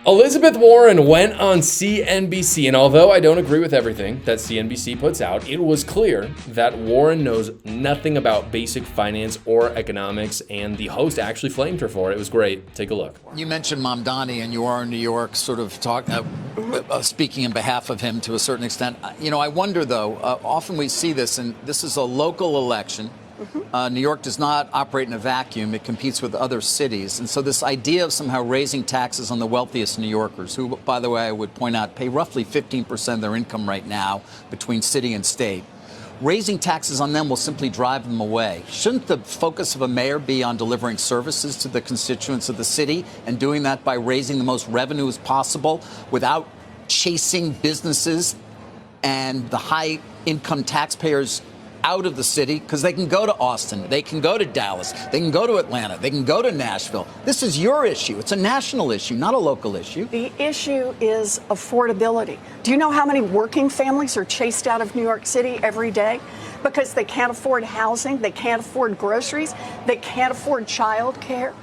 Elizabeth Warren went on CNBC, and although I don't agree with everything that CNBC puts out, it was clear that Warren knows nothing about basic finance or economics, and the host actually flamed her for it. It was great. Take a look. You mentioned Mamdani, and you are in New York, sort of speaking in behalf of him to a certain extent. I wonder, though, often we see this, and this is a local election. New York does not operate in a vacuum. It competes with other cities. And so this idea of somehow raising taxes on the wealthiest New Yorkers, who, by the way, I would point out, pay roughly 15% of their income right now between city and state, raising taxes on them will simply drive them away. Shouldn't the focus of a mayor be on delivering services to the constituents of the city and doing that by raising the most revenue as possible without chasing businesses and the high-income taxpayers out of the city? Because they can go to Austin, they can go to Dallas, they can go to Atlanta, they can go to Nashville. This is your issue. It's a national issue, not a local issue. The issue is affordability. Do you know how many working families are chased out of New York City every day because they can't afford housing, they can't afford groceries, they can't afford child care?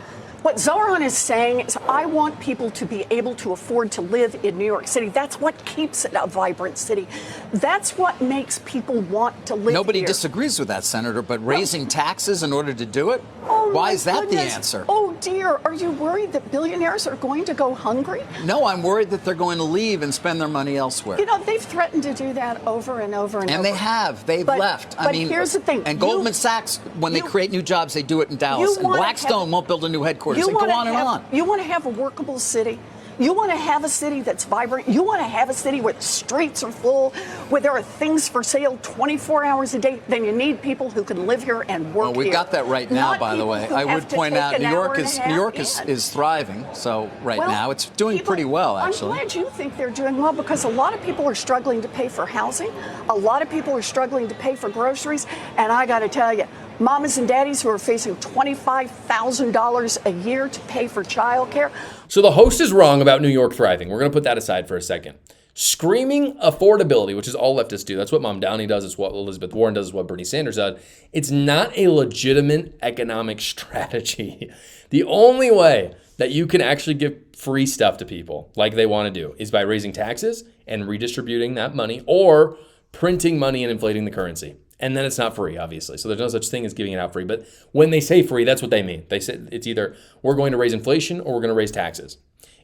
What Zoran is saying is, I want people to be able to afford to live in New York City. That's what keeps it a vibrant city. That's what makes people want to live Nobody here. disagrees with that, Senator, but raising taxes in order to do it? Why is that the answer? Oh, dear. Are you worried that billionaires are going to go hungry? No, I'm worried that they're going to leave and spend their money elsewhere. They've threatened to do that over and over and over. And they have. They've left. But here's the thing. And Goldman Sachs, when they create new jobs, they do it in Dallas. And Blackstone won't build a new headquarters. And go on and on. You want to have a workable city? You want to have a city that's vibrant? You want to have a city where the streets are full, where there are things for sale 24 hours a day? Then you need people who can live here and work here. Well, we've got that right now, by the way. I would point out New York is thriving. So now it's doing pretty well, actually. I'm glad you think they're doing well, because a lot of people are struggling to pay for housing. A lot of people are struggling to pay for groceries. And I got to tell you, mamas and daddies who are facing $25,000 a year to pay for childcare. So the host is wrong about New York thriving. We're going to put that aside for a second. Screaming affordability, which is all leftists do. That's what Mamdani does. It's what Elizabeth Warren does. It's what Bernie Sanders does. It's not a legitimate economic strategy. The only way that you can actually give free stuff to people like they want to do is by raising taxes and redistributing that money, or printing money and inflating the currency. And then it's not free, obviously. So there's no such thing as giving it out free. But when they say free, that's what they mean. They say it's either we're going to raise inflation or we're going to raise taxes.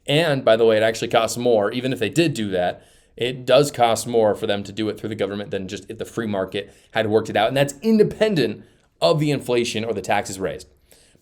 And by the way, it actually costs more. Even if they did do that, it does cost more for them to do it through the government than just if the free market had worked it out. And that's independent of the inflation or the taxes raised.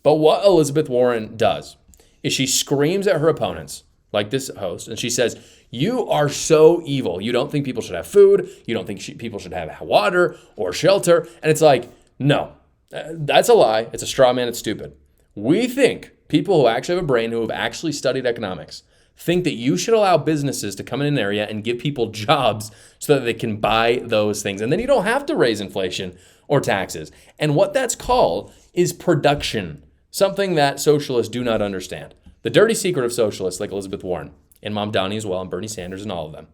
But what Elizabeth Warren does is she screams at her opponents, like this host, and she says, you are so evil. You don't think people should have food. You don't think people should have water or shelter. And it's like, no, that's a lie. It's a straw man. It's stupid. We think people who actually have a brain, who have actually studied economics, think that you should allow businesses to come in an area and give people jobs so that they can buy those things. And then you don't have to raise inflation or taxes. And what that's called is production, something that socialists do not understand. The dirty secret of socialists like Elizabeth Warren and Mamdani as well, and Bernie Sanders and all of them,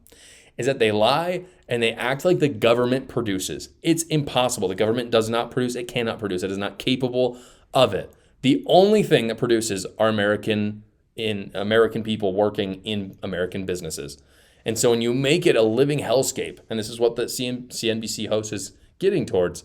is that they lie and they act like the government produces. It's impossible. The government does not produce. It cannot produce. It is not capable of it. The only thing that produces are American people working in American businesses. And so when you make it a living hellscape, and this is what the CNBC host is getting towards,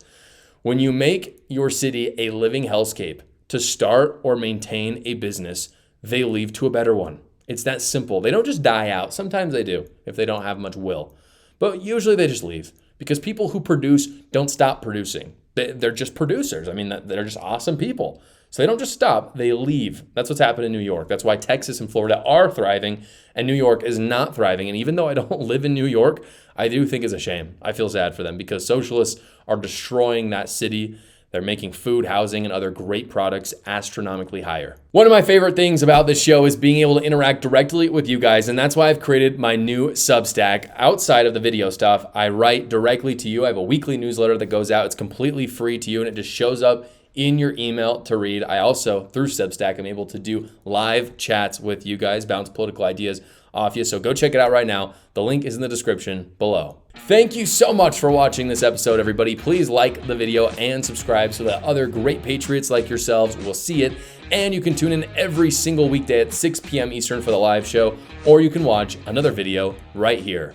when you make your city a living hellscape to start or maintain a business, they leave to a better one. It's that simple. They don't just die out. Sometimes they do if they don't have much will. But usually they just leave, because people who produce don't stop producing. They're just producers. I mean, they're just awesome people. So they don't just stop, they leave. That's what's happened in New York. That's why Texas and Florida are thriving and New York is not thriving. And even though I don't live in New York, I do think it's a shame. I feel sad for them, because socialists are destroying that city. They're making food, housing, and other great products astronomically higher. One of my favorite things about this show is being able to interact directly with you guys, and that's why I've created my new Substack. Outside of the video stuff, I write directly to you. I have a weekly newsletter that goes out. It's completely free to you, and it just shows up in your email to read. I also, through Substack, am able to do live chats with you guys, bounce political ideas off you. So go check it out right now. The link is in the description below. Thank you so much for watching this episode, everybody. Please like the video and subscribe so that other great patriots like yourselves will see it. And you can tune in every single weekday at 6 p.m. Eastern for the live show, or you can watch another video right here.